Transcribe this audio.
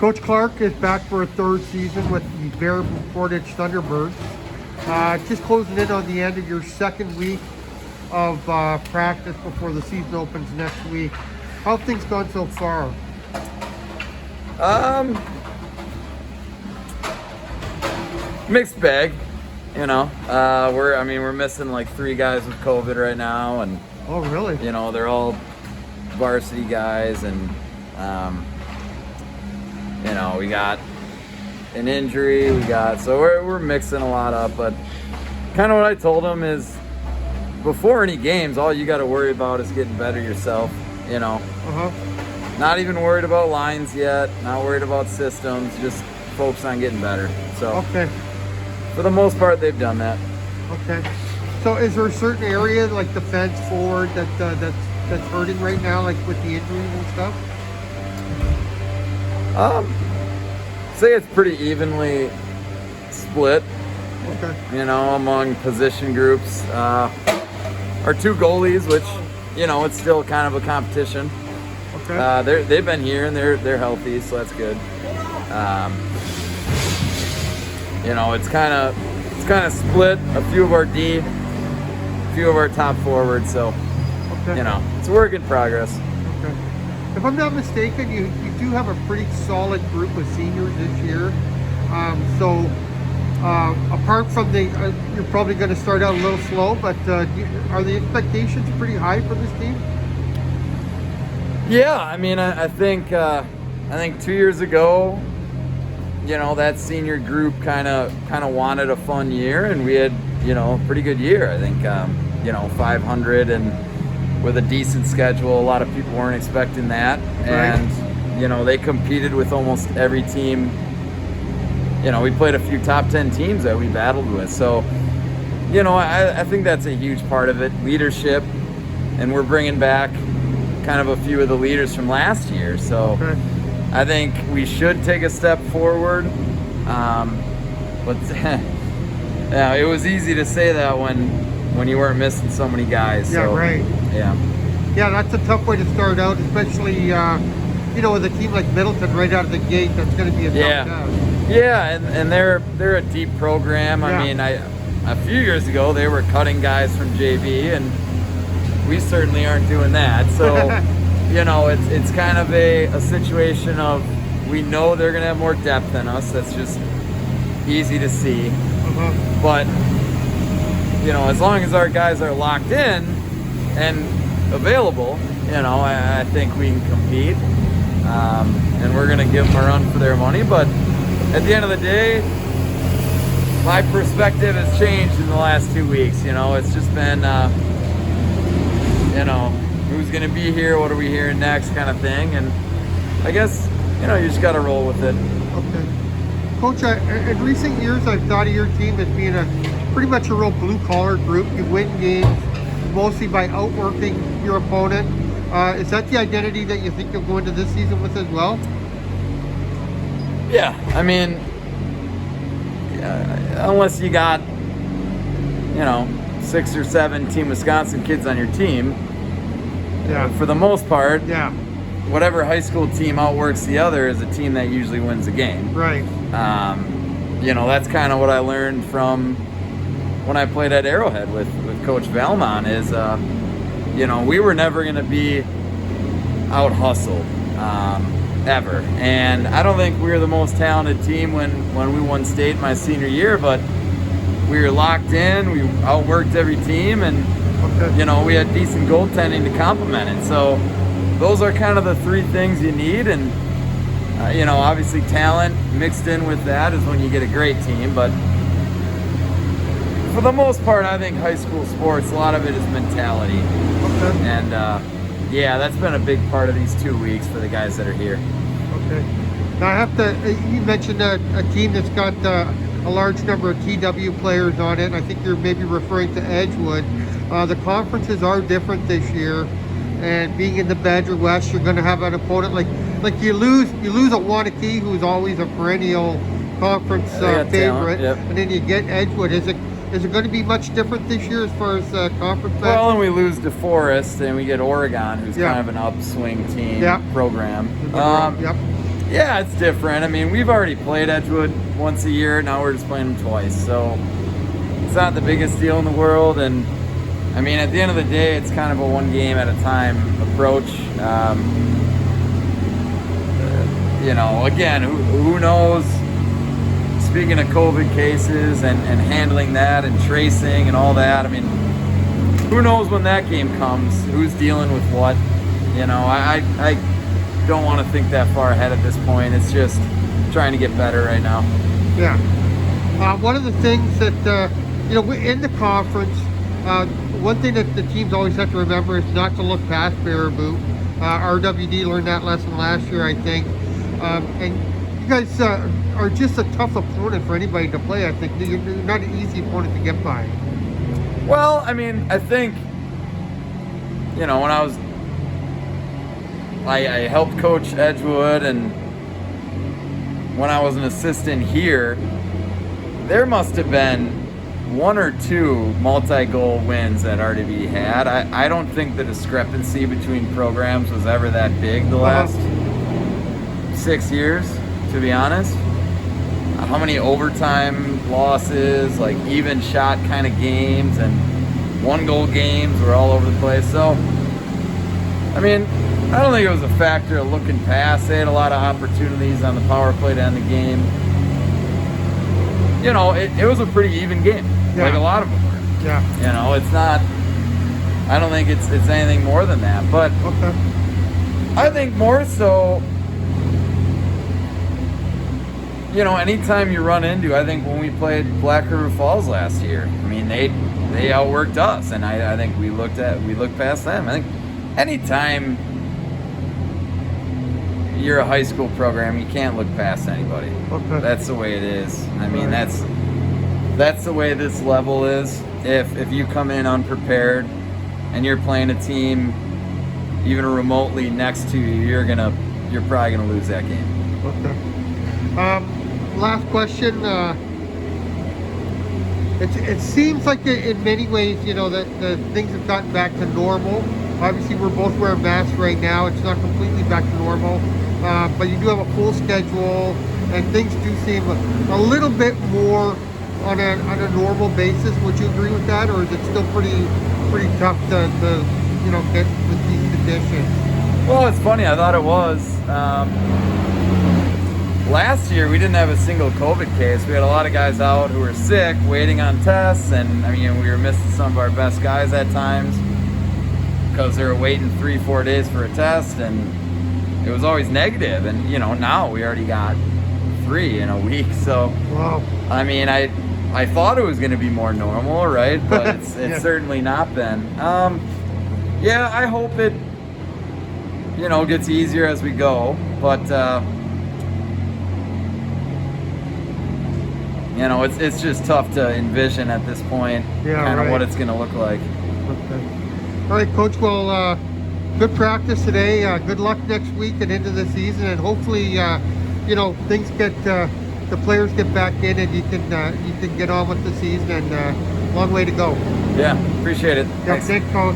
Coach Clark is back for a third season with the Baraboo Portage Thunderbirds. Just closing in on the end of your second week of practice before the season opens next week. How have things gone so far? Mixed bag, you know. We're missing like 3 guys with COVID right now, and Oh, really? you know they're all varsity guys, and you know we got an injury, so we're mixing a lot up. But kind of what I told them is, before any games, all you got to worry about is getting better yourself. You know, not even worried about lines yet, not worried about systems, just focus on getting better. So Okay. for the most part, they've done that. Okay. So is there a certain area like defense forward that's hurting right now, like with the injuries and stuff? Say it's pretty evenly split, Okay. you know, among position groups. Our 2 goalies, which, you know, it's still kind of a competition. Okay. They've been here and they're healthy, so that's good. You know, it's kind of split. A few of our D, a few of our top forwards. So, Okay. you know, it's a work in progress. Okay. If I'm not mistaken, you do have a pretty solid group of seniors this year. Apart from you're probably going to start out a little slow, but are the expectations pretty high for this team? Yeah, I mean, I think 2 years ago, you know, that senior group kind of wanted a fun year, and we had, you know, a pretty good year. I think, you know, 500 and with a decent schedule. A lot of people weren't expecting that, and you know, they competed with almost every team. You know, we played a few top 10 teams that we battled with. So, you know, I think that's a huge part of it, leadership, and we're bringing back kind of a few of the leaders from last year. So I think we should take a step forward. But yeah, it was easy to say that when you weren't missing so many guys. Yeah, so, right. Yeah, that's a tough way to start out, especially you know, with a team like Middleton right out of the gate. That's going to be a tough task. Yeah, and they're a deep program. Yeah. I mean, a few years ago they were cutting guys from JV, and we certainly aren't doing that. So, you know, it's kind of a situation of, we know they're gonna have more depth than us. That's just easy to see. But you know, as long as our guys are locked in and available, you know, I think we can compete. And we're gonna give them a run for their money. But at the end of the day, my perspective has changed in the last 2 weeks. You know, it's just been, you know, who's going to be here, what are we hearing next kind of thing. And I guess, you know, you just got to roll with it. Okay. Coach, in recent years, I've thought of your team as being pretty much a real blue-collar group. You win games mostly by outworking your opponent. Is that the identity that you think you'll go into this season with as well? Yeah, I mean, unless you got, you know, 6 or 7 Team Wisconsin kids on your team, for the most part, whatever high school team outworks the other is a team that usually wins the game. Right. You know, that's kind of what I learned from when I played at Arrowhead with Coach Valmont is, you know, we were never going to be out hustled. Ever. And I don't think we were the most talented team when we won state my senior year, but we were locked in, we outworked every team, and you know, we had decent goaltending to complement it. So those are kind of the 3 things you need. And you know, obviously talent mixed in with that is when you get a great team. But for the most part, I think high school sports, a lot of it is mentality. And yeah, that's been a big part of these 2 weeks for the guys that are here. Okay. Now I have to, you mentioned a team that's got a large number of TW players on it. I think you're maybe referring to Edgewood. The conferences are different this year, and being in the Badger West, you're going to have an opponent like you lose a Wanakee, who's always a perennial conference favorite, and then you get Edgewood. Is it going to be much different this year as far as conference? Well, and we lose DeForest, and we get Oregon, who's kind of an upswing team program. Yeah, it's different. I mean, we've already played Edgewood once a year. Now we're just playing them twice. So it's not the biggest deal in the world. And I mean, at the end of the day, it's kind of a one game at a time approach. You know, again, who knows? Speaking of COVID cases and handling that and tracing and all that, I mean, who knows when that game comes? Who's dealing with what? You know, I don't want to think that far ahead at this point. It's just trying to get better right now. Yeah. One of the things that, you know, in the conference, one thing that the teams always have to remember is not to look past Baraboo. RWD learned that lesson last year, I think. And you guys are just a tough opponent for anybody to play, I think. You're not an easy opponent to get by. Well, I mean, I think, you know, when I helped coach Edgewood, and when I was an assistant here, there must have been one or two multi-goal wins that RWD had. I don't think the discrepancy between programs was ever that big the last 6 years, to be honest. How many overtime losses, like even shot kind of games and 1-goal games were all over the place. So, I mean, I don't think it was a factor of looking past. They had a lot of opportunities on the power play to end the game. You know, it was a pretty even game. Yeah. Like a lot of them were. Yeah. You know, it's not, I don't think it's anything more than that. But okay. I think more so, you know, anytime you run into, I think when we played Black River Falls last year, I mean, they outworked us, and I think we looked past them. I think anytime you're a high school program, you can't look past anybody. Okay. That's the way it is. I mean, that's the way this level is. If you come in unprepared and you're playing a team even remotely next to you, you're probably gonna lose that game. Okay. Last question. It seems like in many ways, you know, that the things have gotten back to normal. Obviously, we're both wearing masks right now. It's not completely back to normal, but you do have a full schedule, and things do seem a little bit more on a normal basis. Would you agree with that, or is it still pretty tough to you know, get with these conditions? Well, it's funny. I thought it was. Last year, we didn't have a single COVID case. We had a lot of guys out who were sick, waiting on tests, and I mean, we were missing some of our best guys at times because they were waiting 3-4 days for a test, and it was always negative. And you know, now we already got 3 in a week. So, wow. I mean, I thought it was going to be more normal, right? But it's Yeah. certainly not been. Yeah, I hope it, you know, gets easier as we go, but. You know, it's just tough to envision at this point, kind of what it's going to look like. Okay. All right, Coach. Well, good practice today. Good luck next week and into the season, and hopefully, you know, things get the players get back in, and you can get on with the season. And long way to go. Yeah, appreciate it. Yeah, thanks, Coach.